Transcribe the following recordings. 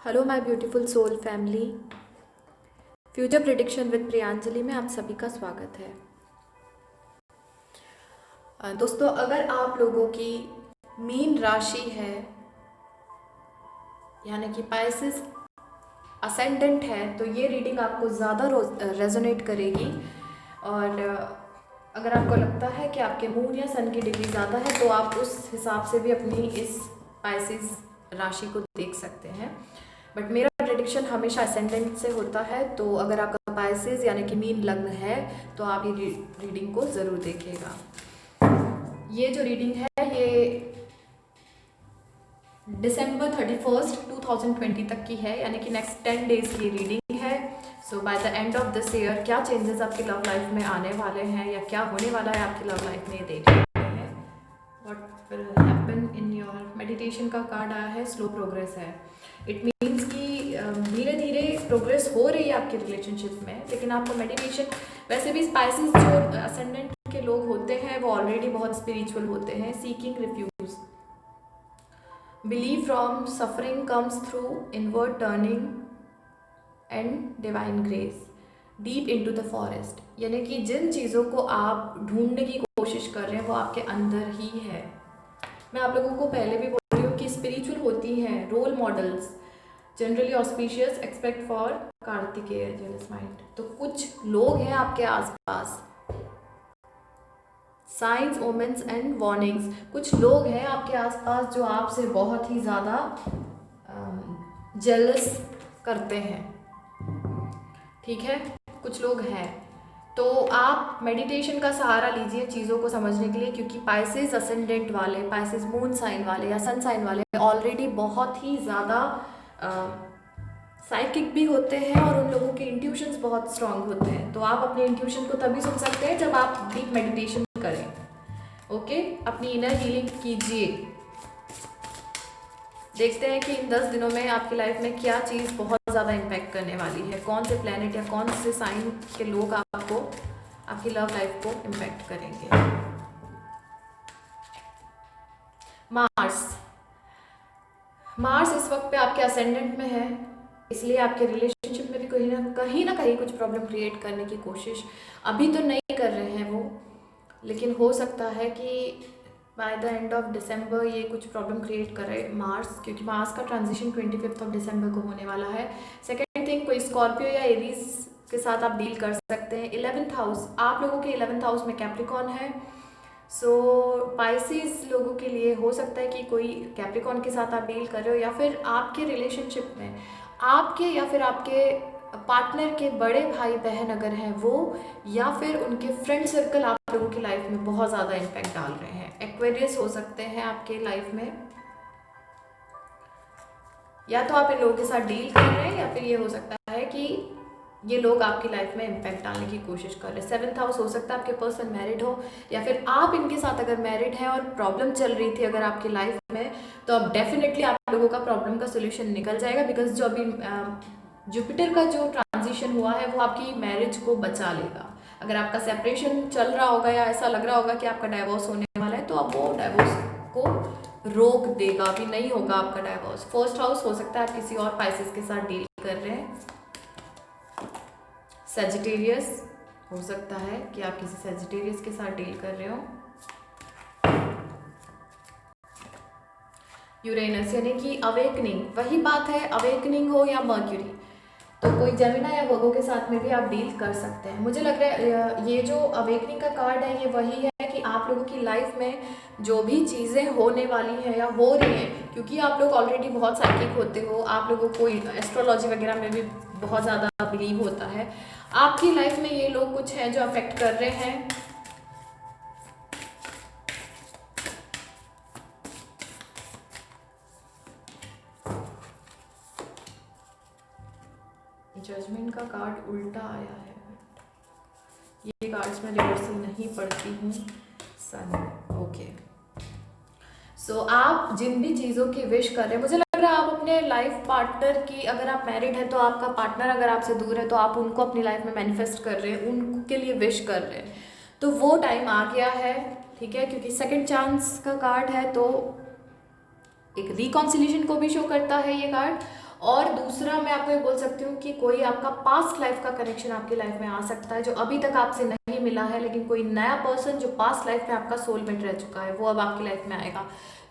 Hello my beautiful soul family. Future prediction with Priyanjali में आप सभी का स्वागत है। दोस्तों, अगर आप लोगों की मीन राशि है यानी कि पाइसेस असेंडेंट है तो ये रीडिंग आपको ज़्यादा रेजोनेट करेगी। और अगर आपको लगता है कि आपके मून या सन की डिग्री ज़्यादा है तो आप उस हिसाब से भी अपनी इस पाइसेस राशि को देख सकते हैं। बट मेरा प्रेडिक्शन हमेशा असेंडेंट से होता है, तो अगर आपका पाइसेस यानी कि मीन लग्न है तो आप ये रीडिंग को ज़रूर देखिएगा। ये जो रीडिंग है ये December 31st 2020 तक की है, यानी कि नेक्स्ट 10 डेज की रीडिंग है। So by the end of this year क्या चेंजेस आपकी लव लाइफ में आने वाले हैं या क्या होने वाला है आपकी लव लाइफ में, ये देख सकते हैं। What will happen in your meditation का कार्ड आया है, स्लो प्रोग्रेस है। इट मीन्स कि धीरे धीरे प्रोग्रेस हो रही है आपके रिलेशनशिप में, लेकिन आपको मेडिटेशन, वैसे भी स्पाइसेस जो असेंडेंट के लोग होते हैं वो ऑलरेडी बहुत स्पिरिचुअल होते हैं। Seeking refuge, believe from suffering comes through inward turning and divine grace, deep into the forest, यानी कि जिन चीज़ों को आप ढूंढने की कोशिश कर रहे हैं वो आपके अंदर ही है। मैं आप लोगों को पहले भी बोल रही हूँ कि स्पिरिचुअल होती हैं role models, generally auspicious expect for Kartikeya jealous mind. तो कुछ लोग हैं आपके आसपास, साइंस ओमेंस एंड वार्निंग्स, कुछ लोग हैं आपके आसपास जो आपसे बहुत ही ज़्यादा जेलस करते हैं। ठीक है, कुछ लोग हैं, तो आप मेडिटेशन का सहारा लीजिए चीज़ों को समझने के लिए, क्योंकि पाइसेस असेंडेंट वाले, पाइसेस मून साइन वाले या सन साइन वाले ऑलरेडी बहुत ही ज़्यादा साइकिक भी होते हैं और उन लोगों के इंट्यूशंस बहुत स्ट्रांग होते हैं। तो आप अपने इंट्यूशन को तभी सुन सकते हैं जब आप डीप मेडिटेशन करें। ओके, अपनी इनर हीलिंग कीजिए। देखते हैं कि इन 10 दिनों में आपकी लाइफ में क्या चीज़ बहुत ज़्यादा इम्पैक्ट करने वाली है, कौन से प्लैनेट या कौन से साइन के लोग आपको, आपकी लव लाइफ को इम्पैक्ट करेंगे। मार्स इस वक्त पे आपके असेंडेंट में है, इसलिए आपके रिलेशनशिप में भी कहीं ना कहीं कुछ प्रॉब्लम क्रिएट करने की कोशिश अभी तो नहीं कर रहे हैं वो, लेकिन हो सकता है कि bye the end of December ये कुछ प्रॉब्लम क्रिएट करे मार्स, क्योंकि मार्स का ट्रांजिशन 25 दिसंबर को होने वाला है। सेकेंड थिंग, कोई स्कॉर्पियो या एरीज के साथ आप डील कर सकते हैं। 11th हाउस, आप लोगों के 11th हाउस में कैप्रिकॉन है। सो पाइसेस लोगों के लिए हो सकता है कि कोई कैप्रिकॉन के साथ आप डील कर रहे हो, या फिर आपके रिलेशनशिप में आपके या फिर आपके पार्टनर के बड़े भाई बहन अगर हैं वो, या फिर उनके फ्रेंड सर्कल आप लोगों की लाइफ में बहुत ज़्यादा इम्पैक्ट डाल रहे हैं। एक्वेरियस हो सकते हैं आपके लाइफ में, या तो आप इन लोगों के साथ डील कर रहे हैं या फिर ये हो सकता है कि ये लोग आपकी लाइफ में इम्पैक्ट डालने की कोशिश कर रहे हैं। 7th हाउस हो सकता है आपके पर्सन मैरिड हो, या फिर आप इनके साथ अगर मैरिड हैं और प्रॉब्लम चल रही थी अगर आपकी लाइफ में, तो अब डेफिनेटली आप लोगों का प्रॉब्लम का सोल्यूशन निकल जाएगा, बिकॉज जो अभी जुपिटर का जो ट्रांजिशन हुआ है वो आपकी मैरिज को बचा लेगा। अगर आपका सेपरेशन चल रहा होगा या ऐसा लग रहा होगा कि आपका डाइवोर्स होने वाला है, तो अब वो डाइवोर्स को रोक देगा, अभी नहीं होगा आपका डाइवोर्स। 1st हाउस हो सकता है आप किसी और पाइसेस के साथ डील कर रहे हैं। सेजिटेरियस हो सकता है कि आप किसी सेजिटेरियस के साथ डील कर रहे हो। यूरेनस यानी कि अवेकनिंग, वही बात है, अवेकनिंग हो या मर्क्यूरी, तो कोई जेमिना या वर्गो के साथ में भी आप डील कर सकते हैं। मुझे लग रहा है ये जो अवेकनिंग का कार्ड है ये वही है कि आप लोगों की लाइफ में जो भी चीज़ें होने वाली हैं या हो रही हैं, क्योंकि आप लोग ऑलरेडी बहुत साइकिक होते हो, आप लोगों को एस्ट्रोलॉजी वगैरह में भी बहुत ज़्यादा बिलीव होता है, आपकी लाइफ में ये लोग कुछ हैं जो अफेक्ट कर रहे हैं। जजमेंट का कार्ड उल्टा आया है, ये कार्ड्स में रिवर्सल नहीं पढ़ती हूँ। सन, ओके। सो आप जिन भी चीज़ों की विश कर रहे हैं, मुझे लग रहा है आप अपने लाइफ पार्टनर की, अगर आप मैरिड हैं तो आपका पार्टनर अगर आपसे दूर है तो आप उनको अपनी लाइफ में मैनिफेस्ट कर रहे हैं, उनके लिए विश कर रहे हैं, तो वो टाइम आ गया है। ठीक है, क्योंकि सेकंड चांस का कार्ड है तो एक रिकॉन्सिलेशन को भी शो करता है ये कार्ड, और दूसरा मैं आपको ये बोल सकती हूँ कि कोई आपका पास्ट लाइफ का कनेक्शन आपकी लाइफ में आ सकता है जो अभी तक आपसे नहीं मिला है, लेकिन कोई नया पर्सन जो पास्ट लाइफ में आपका सोलमेट रह चुका है वो अब आपकी लाइफ में आएगा।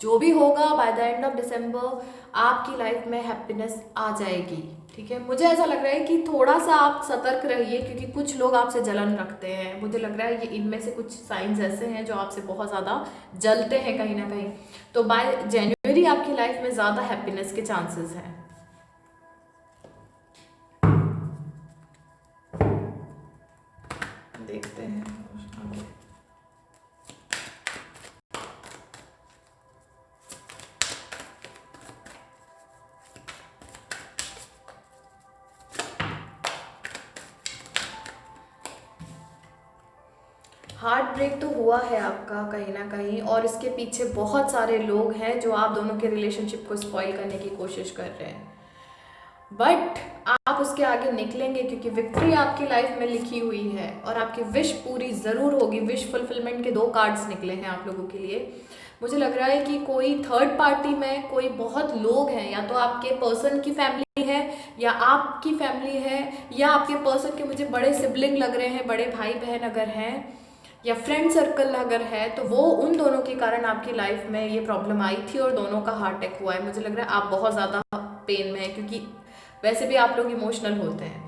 जो भी होगा bye the end of December आपकी लाइफ में हैप्पीनेस आ जाएगी। ठीक है, मुझे ऐसा लग रहा है कि थोड़ा सा आप सतर्क रहिए क्योंकि कुछ लोग आपसे जलन रखते हैं। मुझे लग रहा है ये इनमें से कुछ साइंस ऐसे हैं जो आपसे बहुत ज़्यादा जलते हैं कहीं ना कहीं। तो बाय जनवरी आपकी लाइफ में ज़्यादा हैप्पीनेस के चांसेस हैं। देखते हैं आगे। हार्ट ब्रेक तो हुआ है आपका कहीं ना कहीं, और इसके पीछे बहुत सारे लोग हैं जो आप दोनों के रिलेशनशिप को स्पॉइल करने की कोशिश कर रहे हैं, बट आप उसके आगे निकलेंगे क्योंकि विक्ट्री आपकी लाइफ में लिखी हुई है और आपकी विश पूरी ज़रूर होगी। विश फुलफिलमेंट के 2 कार्ड्स निकले हैं आप लोगों के लिए। मुझे लग रहा है कि कोई थर्ड पार्टी में कोई बहुत लोग हैं, या तो आपके पर्सन की फैमिली है या आपकी फैमिली है, या आपके पर्सन के मुझे बड़े सिबलिंग लग रहे हैं, बड़े भाई बहन अगर हैं, या फ्रेंड सर्कल अगर है, तो वो उन दोनों के कारण आपकी लाइफ में ये प्रॉब्लम आई थी और दोनों का हार्ट अटैक हुआ है। मुझे लग रहा है आप बहुत ज़्यादा पेन में है क्योंकि वैसे भी आप लोग इमोशनल होते हैं।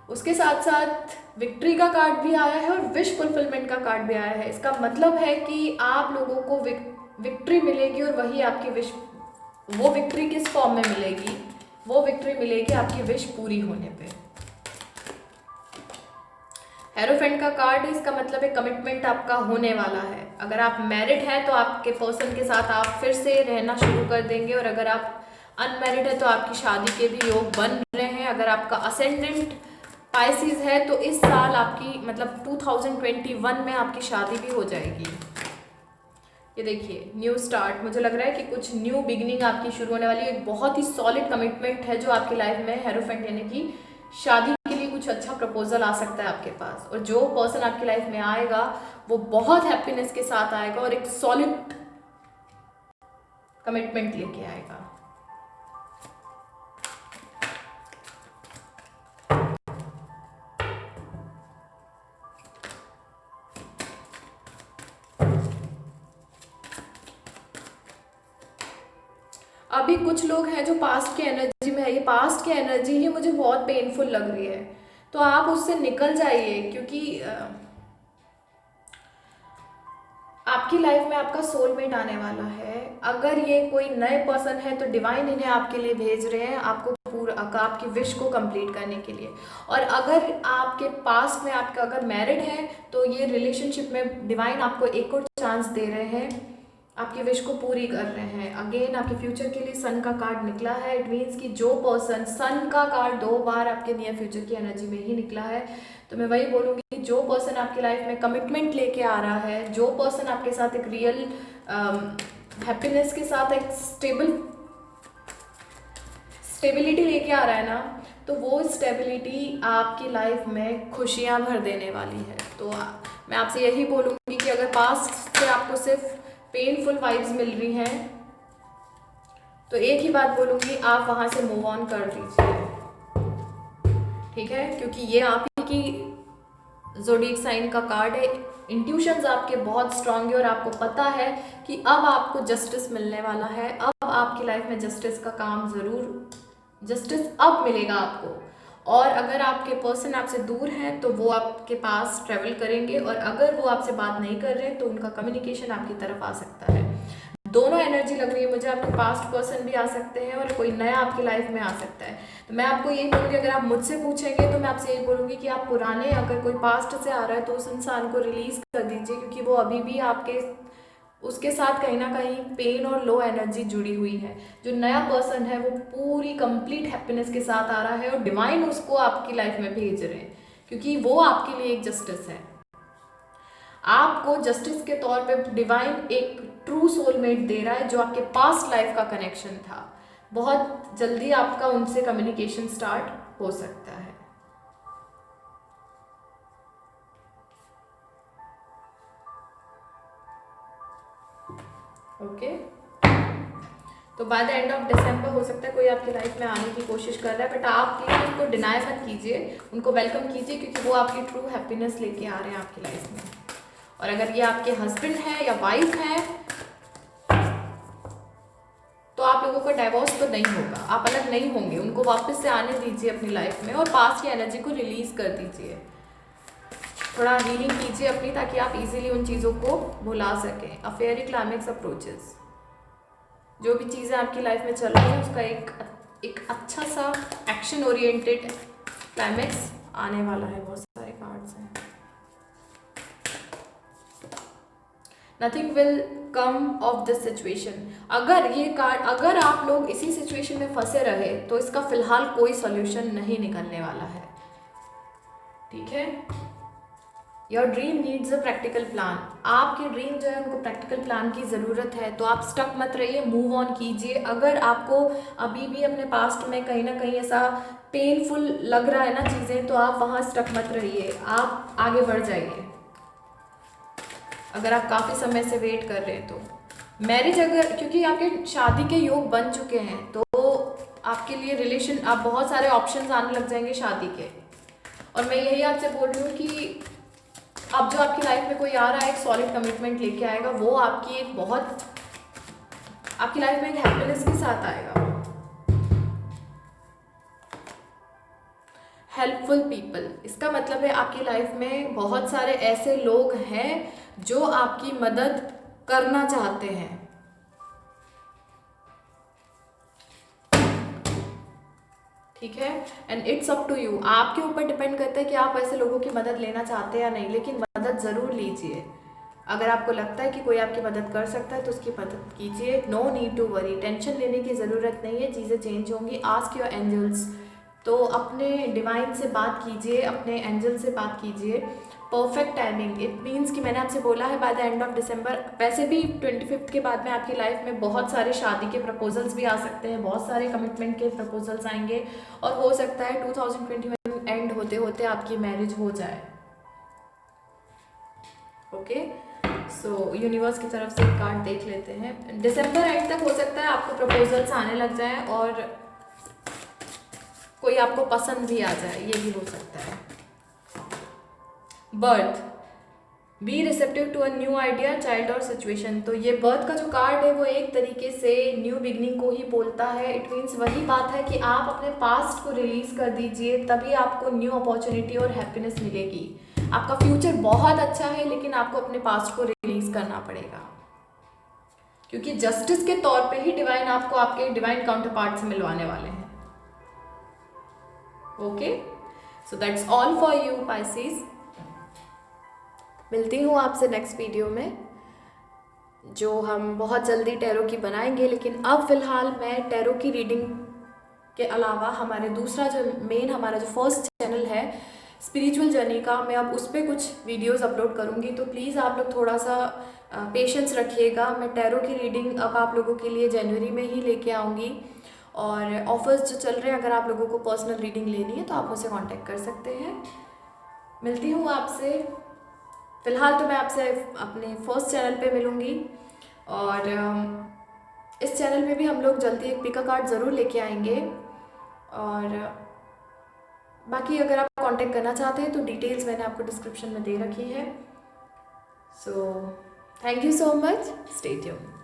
उसके साथ साथ विक्ट्री का कार्ड भी आया है और विश फुलफिलमेंट का कार्ड भी आया है। इसका मतलब है कि आप लोगों को विक्ट्री मिलेगी और वही आपकी विश, वो विक्ट्री किस फॉर्म में मिलेगी, वो विक्ट्री मिलेगी आपकी विश पूरी होने पे। हेरोफेंट का कार्ड, इसका मतलब है कमिटमेंट आपका होने वाला है। अगर आप मैरिड हैं तो आपके पर्सन के साथ आप फिर से रहना शुरू कर देंगे, और अगर आप अनमैरिड है तो आपकी शादी के भी योग बन रहे हैं। अगर आपका असेंडेंट पाइसिस है तो इस साल आपकी मतलब 2021 में आपकी शादी भी हो जाएगी। ये देखिए न्यू स्टार्ट, मुझे लग रहा है कि कुछ न्यू बिगिनिंग आपकी शुरू होने वाली है। एक बहुत ही सॉलिड कमिटमेंट है जो आपकी लाइफ में हेरोफेंट, यानी कि शादी के लिए कुछ अच्छा प्रपोजल आ सकता है आपके पास, और जो पर्सन आपकी लाइफ में आएगा वो बहुत हैप्पीनेस के साथ आएगा और एक सॉलिड कमिटमेंट लेके आएगा। अभी कुछ लोग हैं जो पास्ट के एनर्जी में है, ये पास्ट की एनर्जी ही मुझे बहुत पेनफुल लग रही है, तो आप उससे निकल जाइए क्योंकि आपकी लाइफ में आपका सोलमेट आने वाला है। अगर ये कोई नए पर्सन है तो डिवाइन इन्हें आपके लिए भेज रहे हैं, आपको पूरा आपकी विश को कंप्लीट करने के लिए। और अगर आपके पास्ट में आपका अगर मैरिड है तो ये रिलेशनशिप में डिवाइन आपको एक और चांस दे रहे हैं, आपकी विश को पूरी कर रहे हैं। अगेन आपके फ्यूचर के लिए सन का कार्ड निकला है। इट मीन्स कि जो पर्सन, सन का कार्ड 2 बार आपके नियर फ्यूचर की एनर्जी में ही निकला है, तो मैं वही बोलूँगी कि जो पर्सन आपकी लाइफ में कमिटमेंट लेके आ रहा है, जो पर्सन आपके साथ एक रियल हैप्पीनेस के साथ एक स्टेबिलिटी लेके आ रहा है ना, तो वो स्टेबिलिटी आपकी लाइफ में खुशियाँ भर देने वाली है। तो मैं आपसे यही बोलूँगी कि अगर पास्ट से आपको सिर्फ पेनफुल वाइब्स मिल रही हैं तो एक ही बात बोलूँगी, आप वहाँ से मूव ऑन कर दीजिए, ठीक है, क्योंकि ये आप ही की ज़ोडिएक साइन का कार्ड है। इंट्यूशंस आपके बहुत स्ट्रांग है और आपको पता है कि अब आपको जस्टिस मिलने वाला है। अब आपकी लाइफ में जस्टिस का काम ज़रूर, जस्टिस अब मिलेगा आपको। और अगर आपके पर्सन आपसे दूर हैं तो वो आपके पास ट्रैवल करेंगे, और अगर वो आपसे बात नहीं कर रहे तो उनका कम्युनिकेशन आपकी तरफ आ सकता है। दोनों एनर्जी लग रही है मुझे, आपके पास्ट पर्सन भी आ सकते हैं और कोई नया आपकी लाइफ में आ सकता है। तो मैं आपको यही बोलूँगी, अगर आप मुझसे पूछेंगे तो मैं आपसे यही बोलूँगी कि आप पुराने, अगर कोई पास्ट से आ रहा है तो उस इंसान को रिलीज़ कर दीजिए, क्योंकि वो अभी भी आपके उसके साथ कहीं ना कहीं पेन और लो एनर्जी जुड़ी हुई है। जो नया पर्सन है वो पूरी कंप्लीट हैप्पीनेस के साथ आ रहा है और डिवाइन उसको आपकी लाइफ में भेज रहे हैं, क्योंकि वो आपके लिए एक जस्टिस है। आपको जस्टिस के तौर पे डिवाइन एक ट्रू सोलमेट दे रहा है जो आपके पास्ट लाइफ का कनेक्शन था। बहुत जल्दी आपका उनसे कम्युनिकेशन स्टार्ट हो सकता है। ओके, तो bye the end of December हो सकता है कोई आपकी लाइफ में आने की कोशिश कर रहा है, बट आप प्लीज उनको डिनाई मत कीजिए, उनको वेलकम कीजिए, क्योंकि वो आपकी ट्रू हैप्पीनेस लेके आ रहे हैं आपकी लाइफ में। और अगर ये आपके हस्बैंड है या वाइफ है तो आप लोगों का डाइवोर्स तो नहीं होगा, आप अलग नहीं होंगे, उनको वापस से आने दीजिए अपनी लाइफ में और पास्ट की एनर्जी को रिलीज कर दीजिए। थोड़ा हीलिंग कीजिए अपनी, ताकि आप इजीली उन चीज़ों को भुला सकें। अ फेयरी क्लाइमेक्स अप्रोचेस, जो भी चीज़ें आपकी लाइफ में चल रही है उसका एक अच्छा सा एक्शन ओरिएंटेड क्लाइमेक्स आने वाला है। बहुत सारे कार्ड्स हैं। Nothing will come of this situation. अगर ये कार्ड, अगर आप लोग इसी सिचुएशन में फंसे रहे तो इसका फिलहाल कोई सॉल्यूशन नहीं निकलने वाला है, ठीक है। Your dream needs a practical plan. आपके ड्रीम जो है उनको प्रैक्टिकल प्लान की ज़रूरत है, तो आप स्टक मत रहिए, मूव ऑन कीजिए। अगर आपको अभी भी अपने पास्ट में कहीं ना कहीं ऐसा पेनफुल लग रहा है ना चीज़ें, तो आप वहाँ स्टक मत रहिए, आप आगे बढ़ जाइए। अगर आप काफ़ी समय से वेट कर रहे हैं तो मैरिज, अगर क्योंकि आपके शादी के योग बन चुके हैं तो आपके लिए रिलेशन, आप बहुत सारे ऑप्शंस आने लग जाएंगे शादी के। और मैं यही आपसे बोल रही हूँ कि अब जो आपकी लाइफ में कोई आ रहा है, एक सॉलिड कमिटमेंट लेके आएगा, वो आपकी एक बहुत, आपकी लाइफ में एक हैप्पीनेस के साथ आएगा। हेल्पफुल पीपल, इसका मतलब है आपकी लाइफ में बहुत सारे ऐसे लोग हैं जो आपकी मदद करना चाहते हैं। ठीक है, and it's up to you, आपके ऊपर डिपेंड करता है कि आप ऐसे लोगों की मदद लेना चाहते हैं या नहीं, लेकिन मदद ज़रूर लीजिए। अगर आपको लगता है कि कोई आपकी मदद कर सकता है तो उसकी मदद कीजिए। No need to worry, tension लेने की ज़रूरत नहीं है, चीज़ें चेंज होंगी। आस्क योर एंजल्स, तो अपने डिवाइन से बात कीजिए, अपने एंजल से बात कीजिए। परफेक्ट टाइमिंग, इट मीन्स कि मैंने आपसे बोला है bye the end of December. वैसे भी 25 के बाद में आपकी लाइफ में बहुत सारे शादी के प्रपोजल्स भी आ सकते हैं, बहुत सारे कमिटमेंट के प्रपोजल्स आएंगे, और हो सकता है 2021 एंड होते होते आपकी मैरिज हो जाए। ओके, सो यूनिवर्स की तरफ से एक कार्ड देख लेते हैं। दिसंबर एंड तक हो सकता है आपको प्रपोजल्स आने लग जाए और कोई आपको पसंद भी आ जाए, ये भी हो सकता है। Birth, be receptive to a new idea, child और सिचुएशन। तो ये बर्थ का जो कार्ड है वो एक तरीके से न्यू बिगनिंग को ही बोलता है। इट मीन्स वही बात है कि आप अपने पास्ट को रिलीज कर दीजिए, तभी आपको न्यू अपॉर्चुनिटी और हैप्पीनेस मिलेगी। आपका फ्यूचर बहुत अच्छा है, लेकिन आपको अपने पास्ट को रिलीज करना पड़ेगा, क्योंकि जस्टिस के तौर पे ही डिवाइन आपको आपके डिवाइन काउंटर पार्ट से मिलवाने वाले हैं। Okay, so that's all for you Pisces. मिलती हूँ आपसे नेक्स्ट वीडियो में, जो हम बहुत जल्दी टैरो की बनाएंगे। लेकिन अब फिलहाल मैं टैरो की रीडिंग के अलावा हमारे दूसरा जो मेन, हमारा जो फर्स्ट चैनल है स्पिरिचुअल जर्नी का, मैं अब उस पर कुछ वीडियोस अपलोड करूँगी। तो प्लीज़ आप लोग थोड़ा सा पेशेंस रखिएगा। मैं टैरो की रीडिंग अब आप लोगों के लिए जनवरी में ही लेके आऊँगी, और ऑफर्स जो चल रहे हैं, अगर आप लोगों को पर्सनल रीडिंग लेनी है तो आप मुझसे कांटेक्ट कर सकते हैं। मिलती हूँ आपसे, फ़िलहाल तो मैं आपसे अपने फर्स्ट चैनल पे मिलूँगी, और इस चैनल पे भी हम लोग जल्दी एक पिका कार्ड ज़रूर लेके आएंगे। और बाकी अगर आप कांटेक्ट करना चाहते हैं तो डिटेल्स मैंने आपको डिस्क्रिप्शन में दे रखी है। So thank you so much, stay tuned.